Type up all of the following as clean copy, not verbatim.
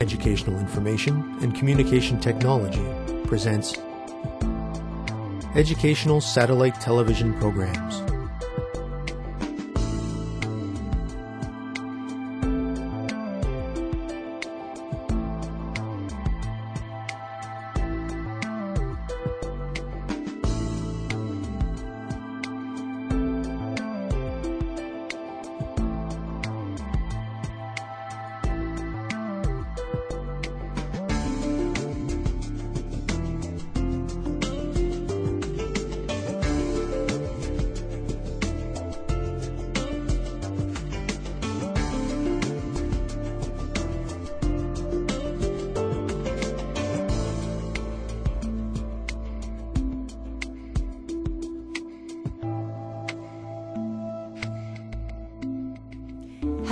Educational Information and Communication Technology presents Educational Satellite Television Programs.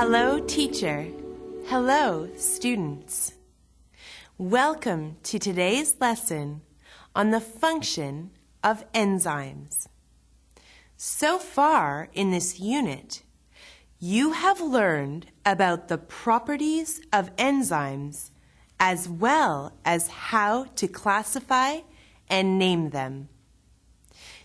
Hello, teacher. Hello, students. Welcome to today's lesson on the function of enzymes. So far in this unit, you have learned about the properties of enzymes as well as how to classify and name them.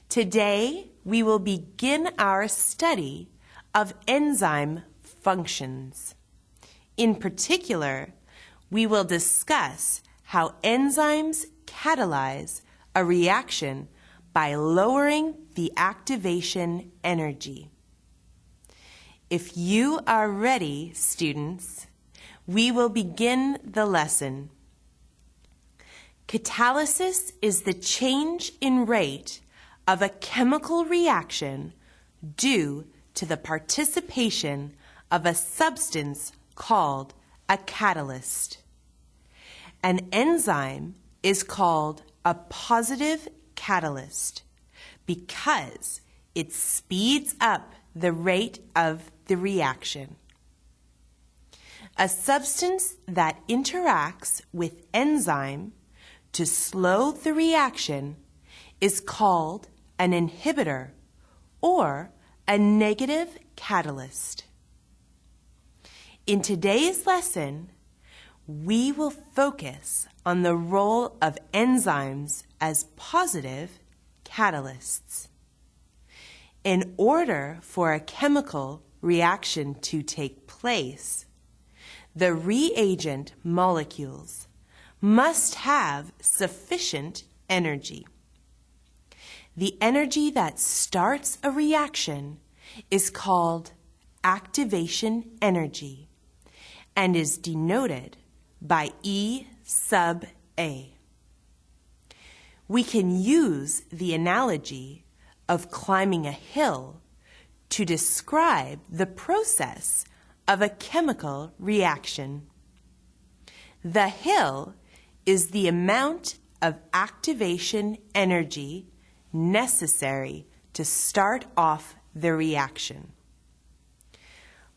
Today, we will begin our study of enzyme functions. In particular, we will discuss how enzymes catalyze a reaction by lowering the activation energy. If you are ready, students, we will begin the lesson. Catalysis is the change in rate of a chemical reaction due to the participation of a substance called a catalyst. An enzyme is called a positive catalyst because it speeds up the rate of the reaction. A substance that interacts with enzyme to slow the reaction is called an inhibitor or a negative catalyst. In today's lesson, we will focus on the role of enzymes as positive catalysts. In order for a chemical reaction to take place, the reagent molecules must have sufficient energy. The energy that starts a reaction is called activation energy and is denoted by E sub A. We can use the analogy of climbing a hill to describe the process of a chemical reaction. The hill is the amount of activation energy necessary to start off the reaction.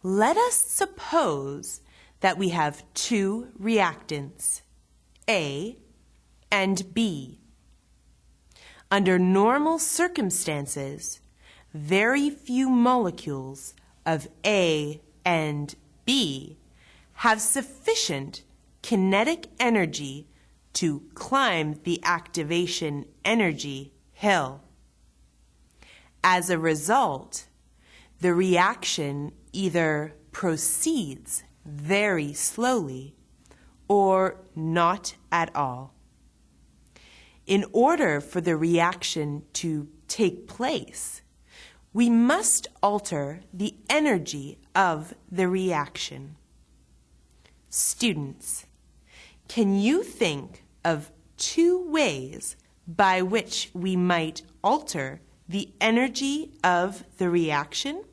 Let us suppose that we have two reactants, A and B. Under normal circumstances, very few molecules of A and B have sufficient kinetic energy to climb the activation energy hill. As a result, the reaction either proceeds very slowly or not at all. In order for the reaction to take place, we must alter the energy of the reaction. Students, can you think of two ways by which we might alter the energy of the reaction?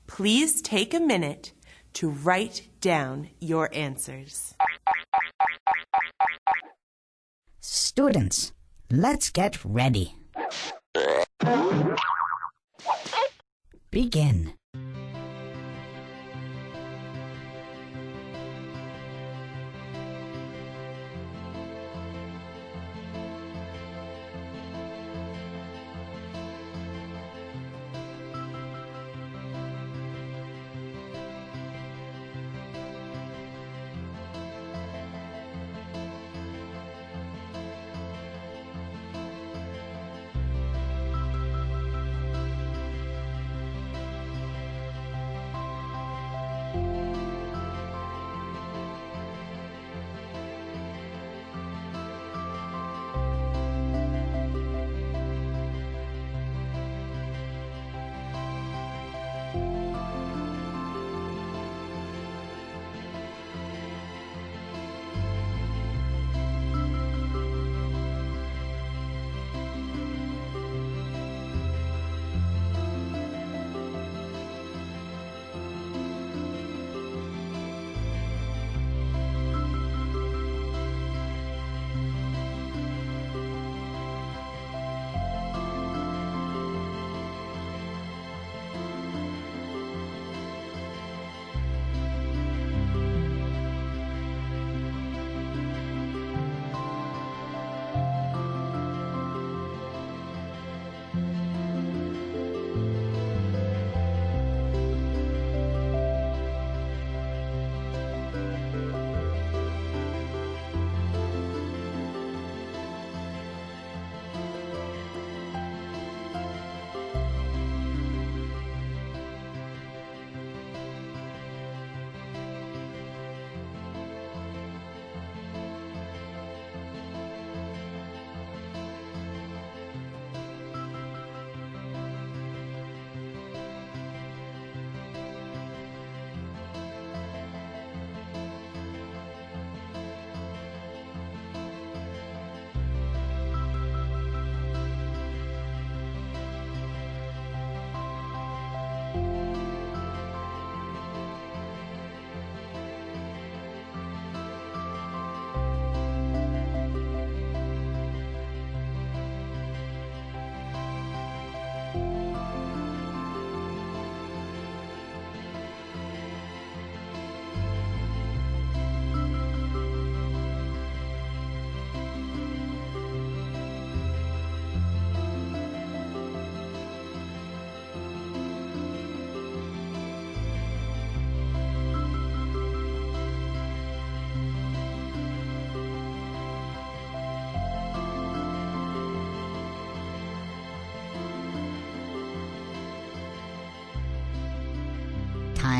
Please take a minute to write down your answers. Students, let's get ready. Begin.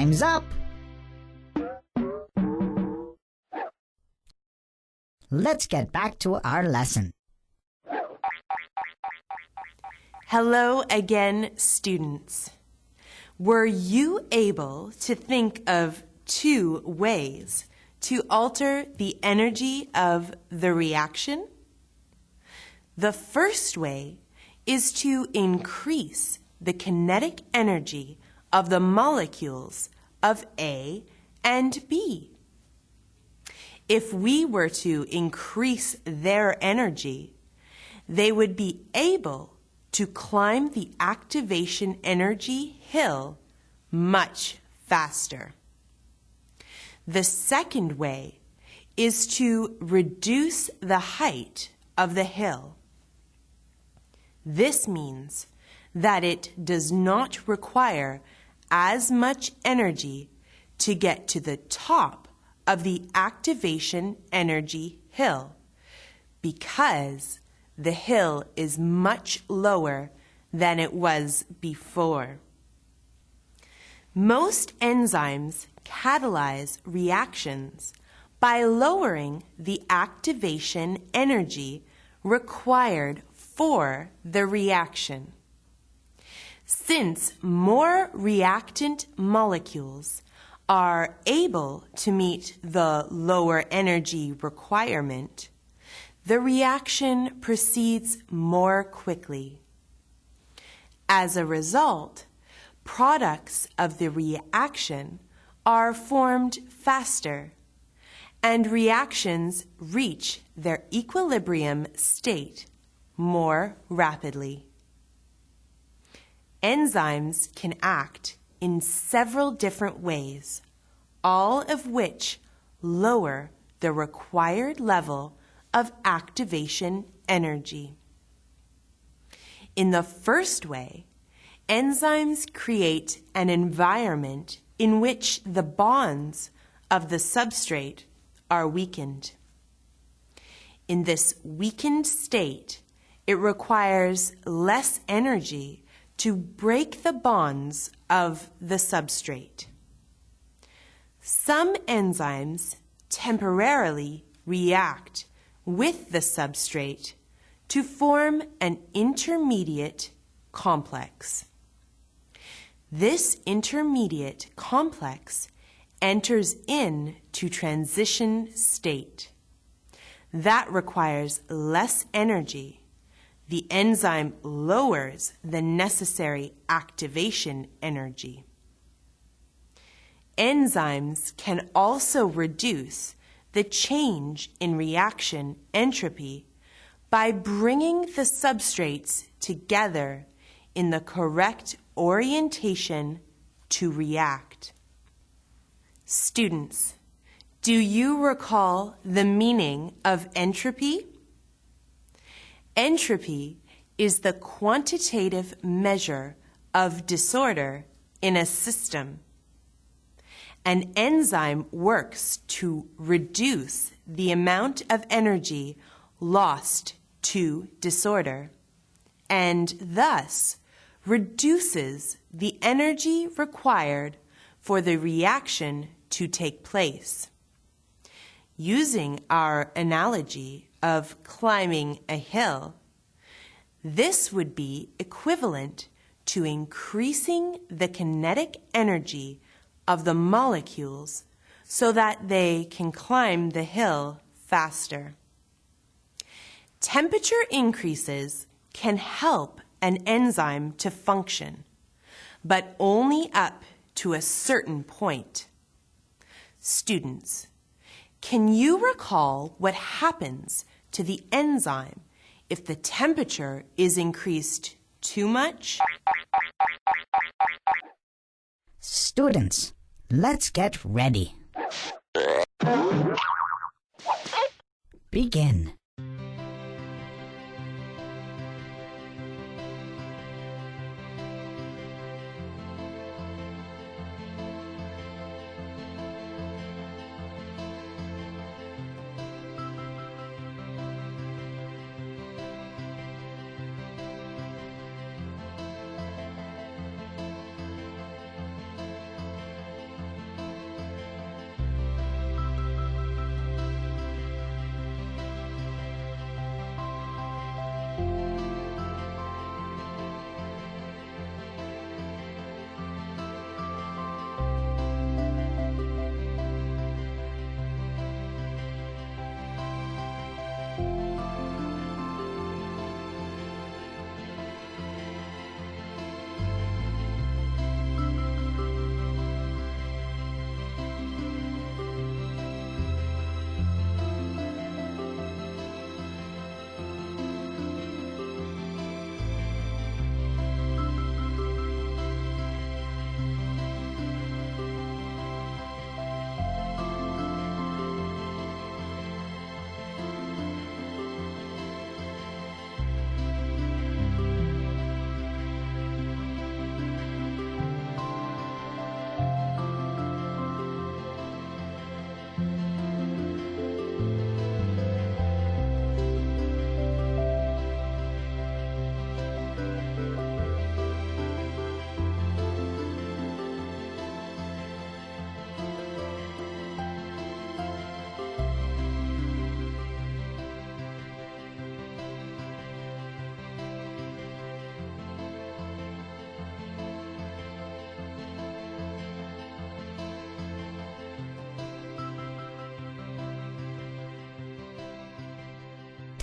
Time's up! Let's get back to our lesson. Hello again, students. Were you able to think of 2 ways to alter the energy of the reaction? The first way is to increase the kinetic energy of the molecules of A and B. If we were to increase their energy, they would be able to climb the activation energy hill much faster. The second way is to reduce the height of the hill. This means that it does not require as much energy to get to the top of the activation energy hill, because the hill is much lower than it was before. Most enzymes catalyze reactions by lowering the activation energy required for the reaction. Since more reactant molecules are able to meet the lower energy requirement, the reaction proceeds more quickly. As a result, products of the reaction are formed faster, and reactions reach their equilibrium state more rapidly. Enzymes can act in several different ways, all of which lower the required level of activation energy. In the first way, enzymes create an environment in which the bonds of the substrate are weakened. In this weakened state, it requires less energy to break the bonds of the substrate. Some enzymes temporarily react with the substrate to form an intermediate complex. This intermediate complex enters into transition state. That requires less energy. The enzyme lowers the necessary activation energy. Enzymes can also reduce the change in reaction entropy by bringing the substrates together in the correct orientation to react. Students, do you recall the meaning of entropy? Entropy is the quantitative measure of disorder in a system. An enzyme works to reduce the amount of energy lost to disorder, and thus reduces the energy required for the reaction to take place. Using our analogy of climbing a hill, this would be equivalent to increasing the kinetic energy of the molecules so that they can climb the hill faster. Temperature increases can help an enzyme to function, but only up to a certain point. Students, can you recall what happens to the enzyme if the temperature is increased too much? Students, let's get ready. Begin.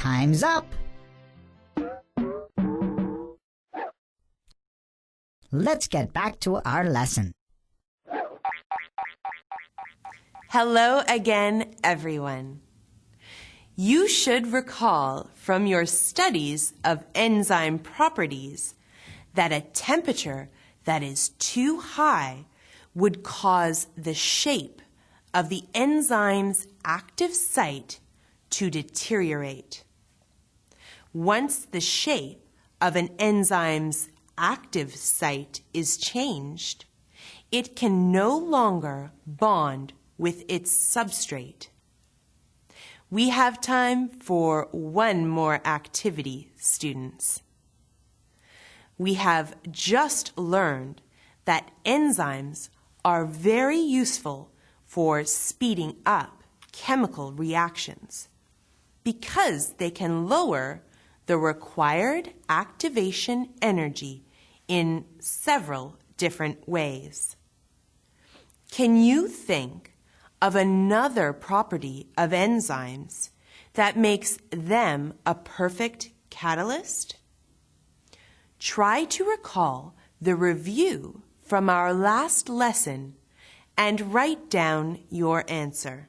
Time's up. Let's get back to our lesson. Hello again, everyone. You should recall from your studies of enzyme properties that a temperature that is too high would cause the shape of the enzyme's active site to deteriorate. Once the shape of an enzyme's active site is changed, it can no longer bond with its substrate. We have time for one more activity, students. We have just learned that enzymes are very useful for speeding up chemical reactions because they can lower the required activation energy in several different ways. Can you think of another property of enzymes that makes them a perfect catalyst? Try to recall the review from our last lesson and write down your answer.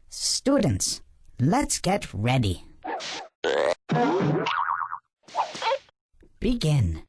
Students, let's get ready. Begin.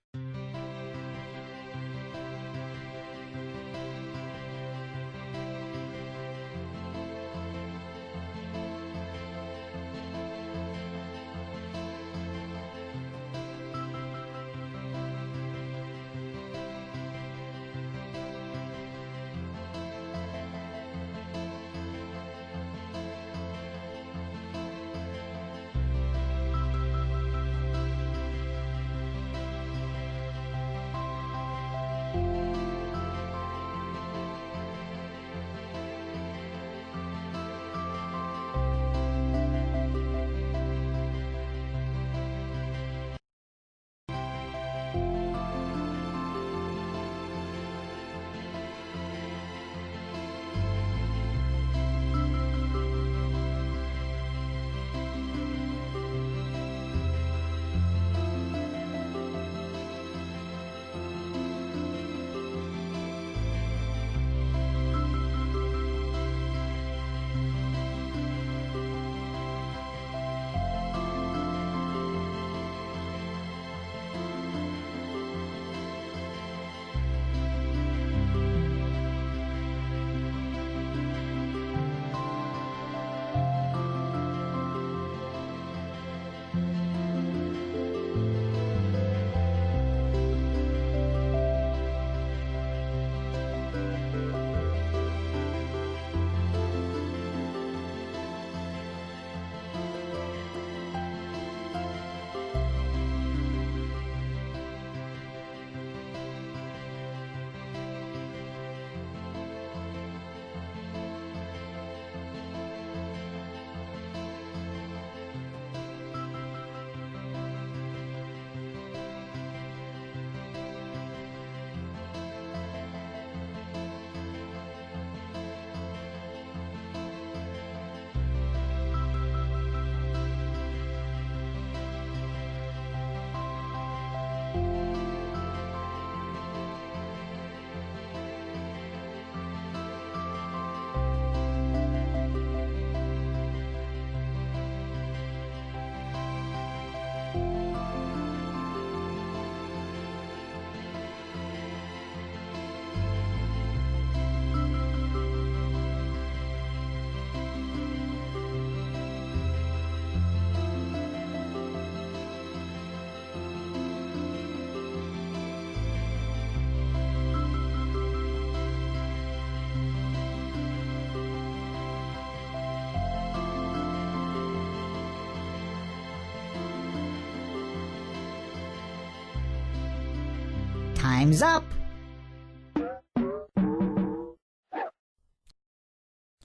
Time's up.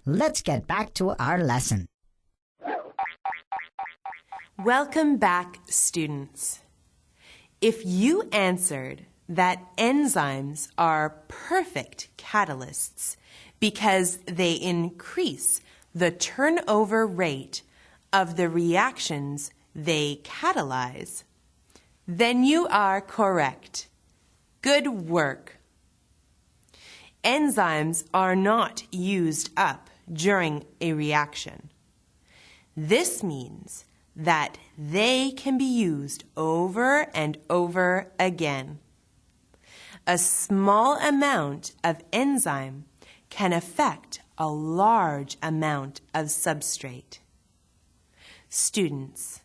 Let's get back to our lesson. Welcome back, students. If you answered that enzymes are perfect catalysts because they increase the turnover rate of the reactions they catalyze, then you are correct. Good work. Enzymes are not used up during a reaction. This means that they can be used over and over again. A small amount of enzyme can affect a large amount of substrate. Students,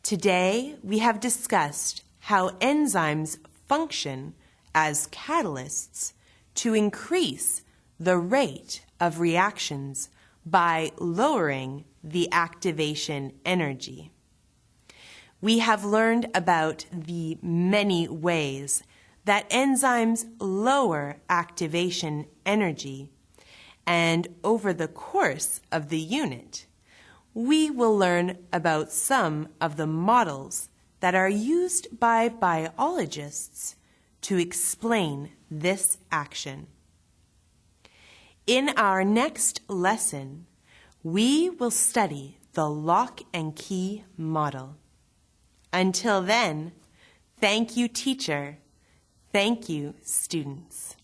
today we have discussed how enzymes function as catalysts to increase the rate of reactions by lowering the activation energy. We have learned about the many ways that enzymes lower activation energy, and over the course of the unit, we will learn about some of the models that are used by biologists to explain this action. In our next lesson, we will study the lock and key model. Until then, thank you, teacher. Thank you, students.